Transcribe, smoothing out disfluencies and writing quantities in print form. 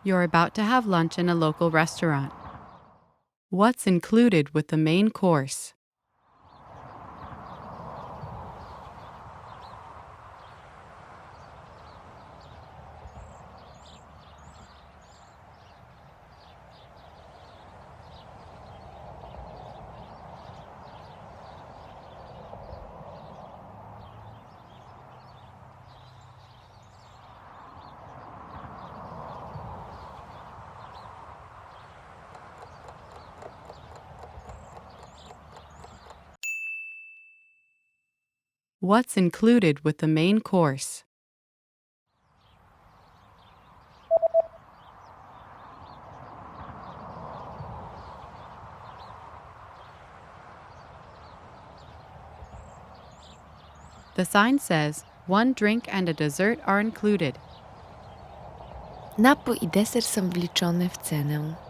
You're about to have lunch in a local restaurant. What's included with the main course? What's included with the main course? The sign says, one drink and a dessert are included. Napój i deser są wliczone w cenę.